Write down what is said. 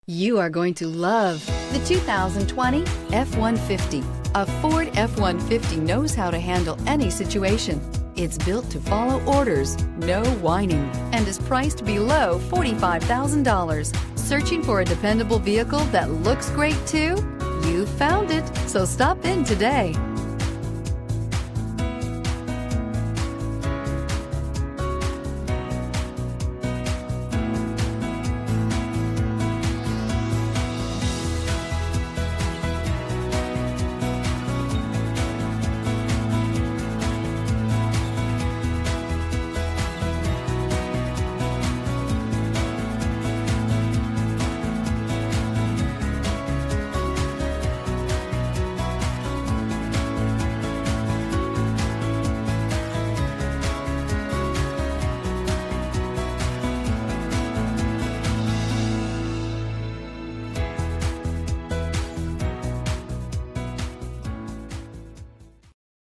You are going to love the 2020 F-150. A Ford F-150 knows how to handle any situation. It's built to follow orders, no whining, and is priced below $45,000. Searching for a dependable vehicle that looks great too? You found it, so stop in today.